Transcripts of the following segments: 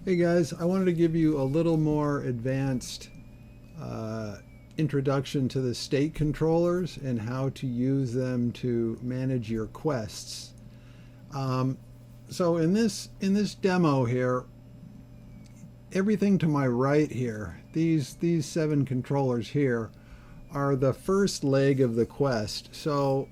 Hey guys, I wanted to give you a little more advanced uh, introduction to the state controllers and how to use them to manage your quests. Um, so in this demo here, everything to my right here, these seven controllers here, are the first leg of the quest. So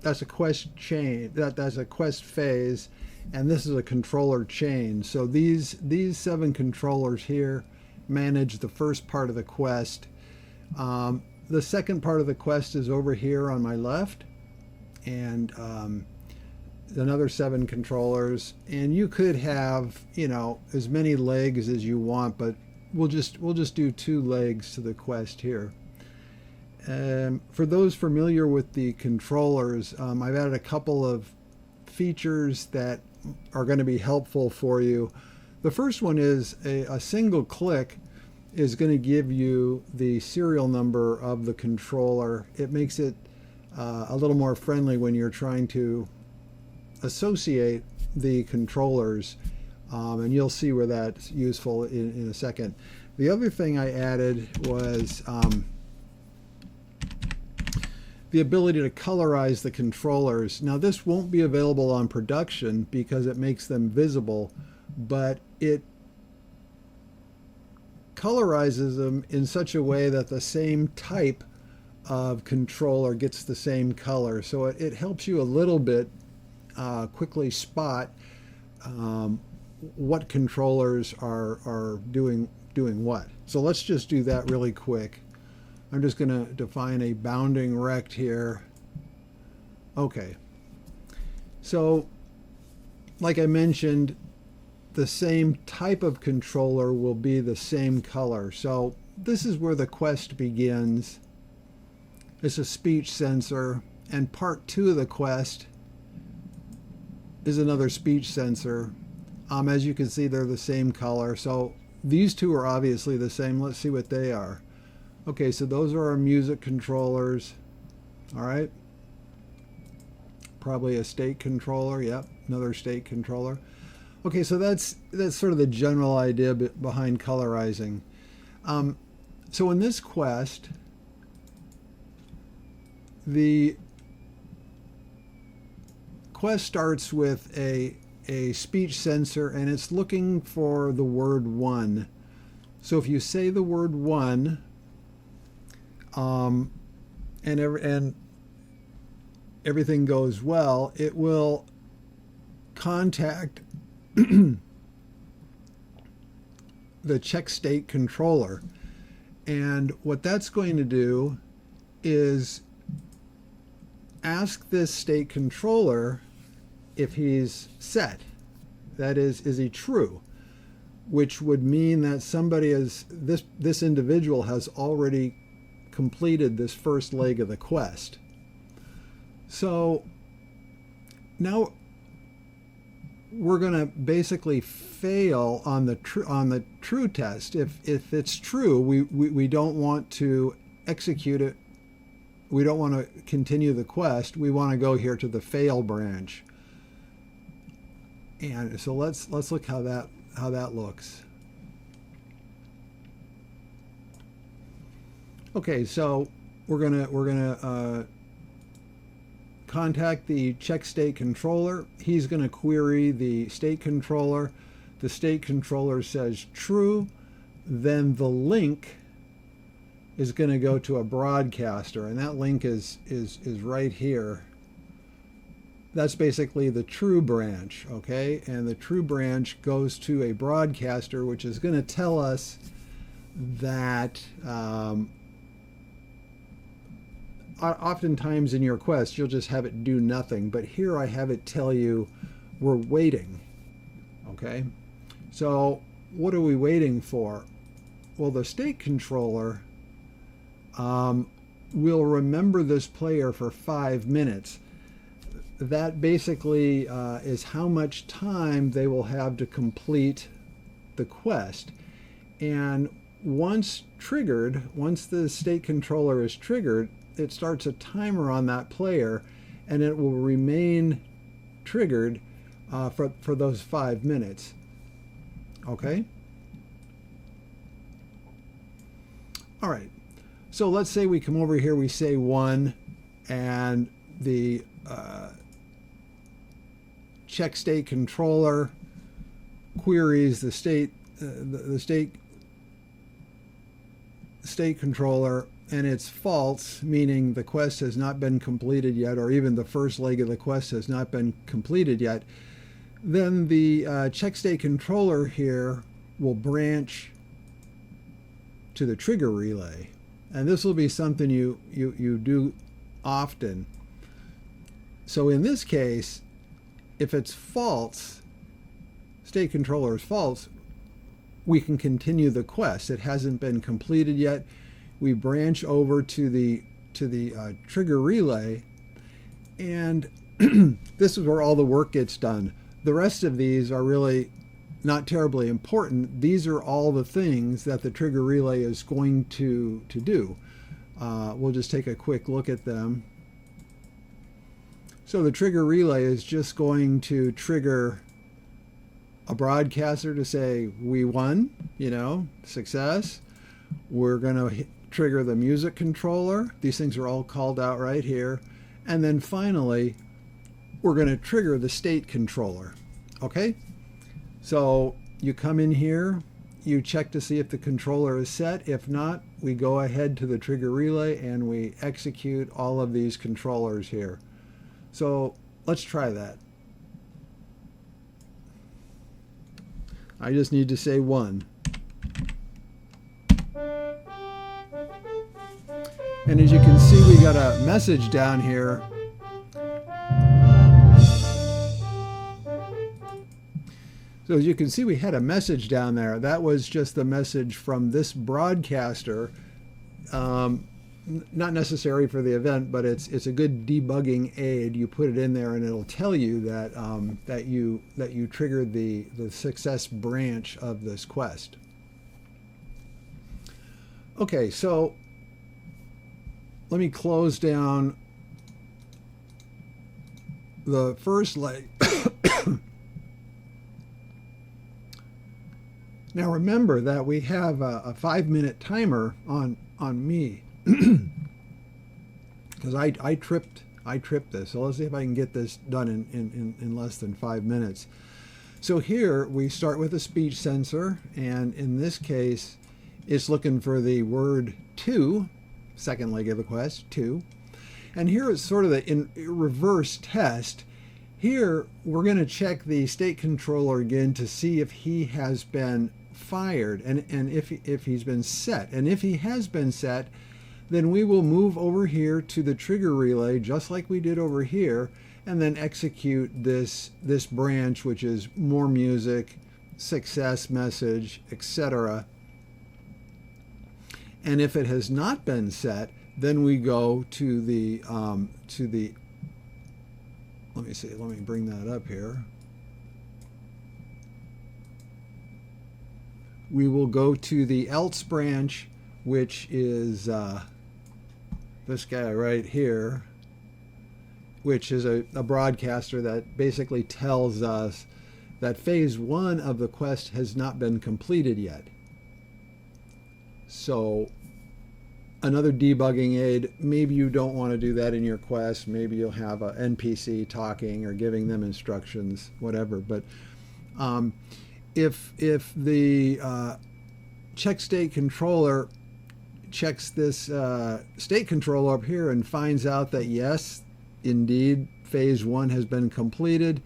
that's a quest chain. That's a quest phase, and this is a controller chain. So these seven controllers here manage the first part of the quest. The second part of the quest is over here on my left, and another seven controllers. And you could have as many legs as you want, but we'll just do two legs to the quest here. For those familiar with the controllers, I've added a couple of features that are going to be helpful for you. The first one is a single click is going to give you the serial number of the controller. It makes it a little more friendly when you're trying to associate the controllers, and you'll see where that's useful in a second. The other thing I added was the ability to colorize the controllers. Now this won't be available on production because it makes them visible, but it colorizes them in such a way that the same type of controller gets the same color. So it helps you a little bit quickly spot what controllers are doing what. So let's just do that really quick. I'm just going to define a bounding rect here. Okay. So, like I mentioned, the same type of controller will be the same color. So this is where the quest begins. It's a speech sensor, and part two of the quest is another speech sensor. As you can see, they're the same color. So these two are obviously the same. Let's see what they are. Okay, so those are our music controllers. All right. Probably a state controller. Yep, another state controller. Okay, so that's sort of the general idea behind colorizing. So in this quest, the quest starts with a speech sensor, and it's looking for the word one. So if you say the word one, and everything goes well, it will contact the check state controller. And what that's going to do is ask this state controller if he's set. That is he true? Which would mean that somebody this individual has already completed this first leg of the quest. So now we're going to basically fail on the true test. If it's true, we don't want to execute it. We don't want to continue the quest. We want to go here to the fail branch. And so let's look how that looks. Okay, so we're gonna contact the check state controller. He's gonna query the state controller. The state controller says true. Then the link is gonna go to a broadcaster, and that link is right here. That's basically the true branch, okay? And the true branch goes to a broadcaster, which is gonna tell us that oftentimes in your quest you'll just have it do nothing, but here I have it tell you we're waiting. Okay, so what are we waiting for? Well, the state controller will remember this player for 5 minutes. That basically is how much time they will have to complete the quest. And once the state controller is triggered, it starts a timer on that player, and it will remain triggered for those 5 minutes. Okay? All right. So let's say we come over here, we say 1, and the check state controller queries the state controller, and it's false, meaning the quest has not been completed yet, or even the first leg of the quest has not been completed yet. Then the check state controller here will branch to the trigger relay, and this will be something you do often. So in this case, if it's false, state controller is false, we can continue the quest. It hasn't been completed yet. We branch over to the trigger relay, and this is where all the work gets done. The rest of these are really not terribly important. These are all the things that the trigger relay is going to do. We'll just take a quick look at them. So the trigger relay is just going to trigger a broadcaster to say, we won, success. We're going to trigger the music controller. These things are all called out right here. And then finally, we're going to trigger the state controller. Okay? So you come in here, you check to see if the controller is set. If not, we go ahead to the trigger relay and we execute all of these controllers here. So let's try that. I just need to say 1. And as you can see, we got a message down here. So as you can see, we had a message down there. That was just the message from this broadcaster. Not necessary for the event, but it's a good debugging aid. You put it in there, and it'll tell you that that you triggered the success branch of this quest. Okay, so let me close down the first leg. Now remember that we have a 5-minute timer on me. Because I tripped this. So let's see if I can get this done in less than 5 minutes. So here we start with a speech sensor, and in this case it's looking for the word 2, second leg of the quest, 2. And here is sort of the in reverse test. Here we're going to check the state controller again to see if he has been fired and if he's been set. And if he has been set, then we will move over here to the trigger relay just like we did over here, and then execute this branch, which is more music, success message, etc. And if it has not been set, then we go to the let me bring that up here. We will go to the else branch, which is this guy right here, which is a broadcaster that basically tells us that phase 1 of the quest has not been completed yet. So another debugging aid, maybe you don't want to do that in your quest. Maybe you'll have an NPC talking or giving them instructions, whatever. But if the check state controller checks this state controller up here and finds out that yes, indeed, phase 1 has been completed,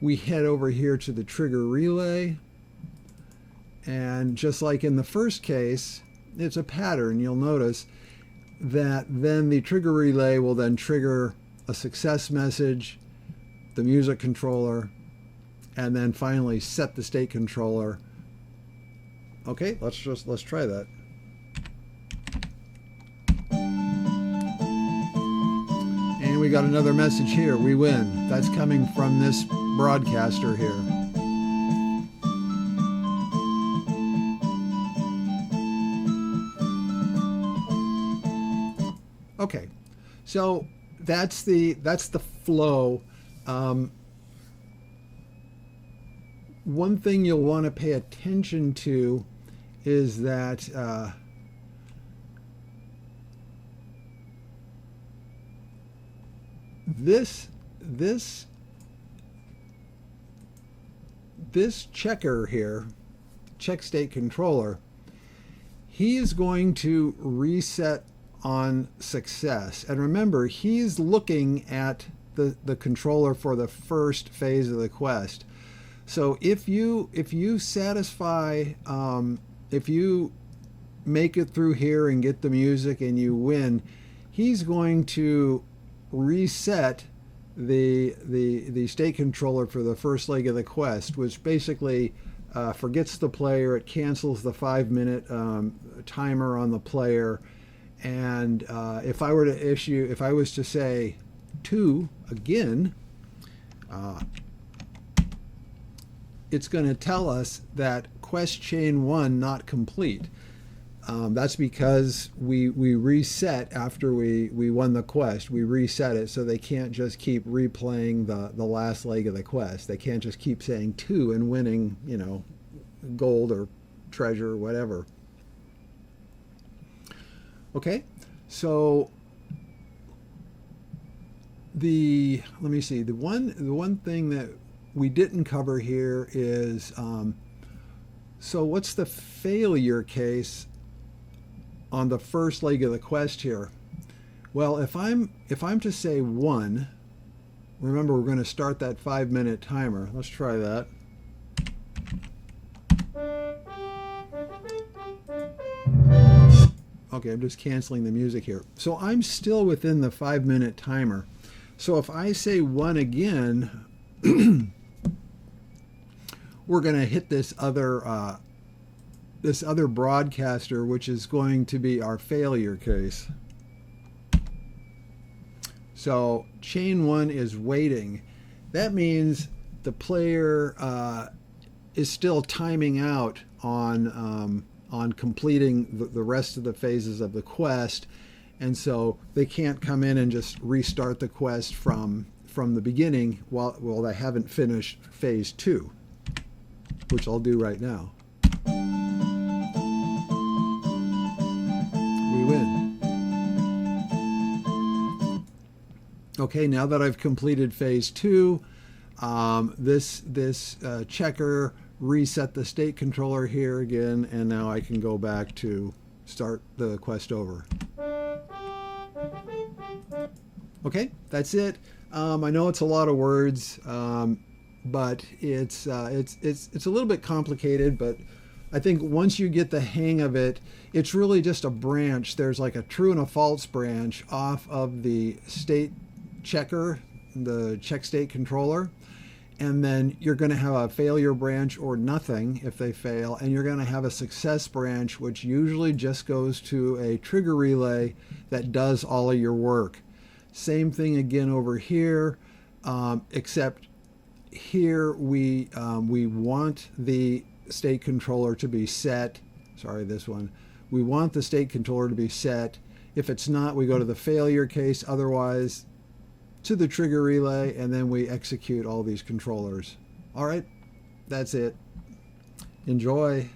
we head over here to the trigger relay, and just like in the first case, it's a pattern. You'll notice that then the trigger relay will then trigger a success message, the music controller, and then finally set the state controller. Okay, let's try that. And we got another message here. We win. That's coming from this broadcaster here. Okay, so that's the flow. one thing you'll want to pay attention to is that this checker here, check state controller, he is going to reset on success. And remember, he's looking at the controller for the first phase of the quest. So if you satisfy, if you make it through here and get the music and you win, he's going to reset the state controller for the first leg of the quest, which basically forgets the player. It cancels the 5-minute timer on the player. And if I was to say 2 again, it's going to tell us that quest chain 1 not complete. That's because we reset after we won the quest. We reset it so they can't just keep replaying the last leg of the quest. They can't just keep saying 2 and winning, gold or treasure or whatever. Okay, so let me see. The one thing that we didn't cover here is so what's the failure case on the first leg of the quest here? Well, if I'm to say 1, remember we're going to start that 5-minute timer. Let's try that. Okay, I'm just canceling the music here. So I'm still within the 5-minute timer. So if I say 1 again, we're going to hit this other broadcaster, which is going to be our failure case. So chain 1 is waiting. That means the player is still timing out on completing the rest of the phases of the quest, and so they can't come in and just restart the quest from the beginning while they haven't finished phase 2, which I'll do right now. We win. Okay, now that I've completed phase 2, this checker reset the state controller here again, and now I can go back to start the quest over. Okay, that's it. I know it's a lot of words, but it's a little bit complicated, but I think once you get the hang of it, it's really just a branch. There's like a true and a false branch off of the state checker, the check state controller. And then you're going to have a failure branch or nothing if they fail, and you're going to have a success branch, which usually just goes to a trigger relay that does all of your work. Same thing again over here, except here we want the state controller to be set. Sorry, this one. We want the state controller to be set. If it's not, we go to the failure case. Otherwise, to the trigger relay, and then we execute all these controllers. All right, that's it. Enjoy.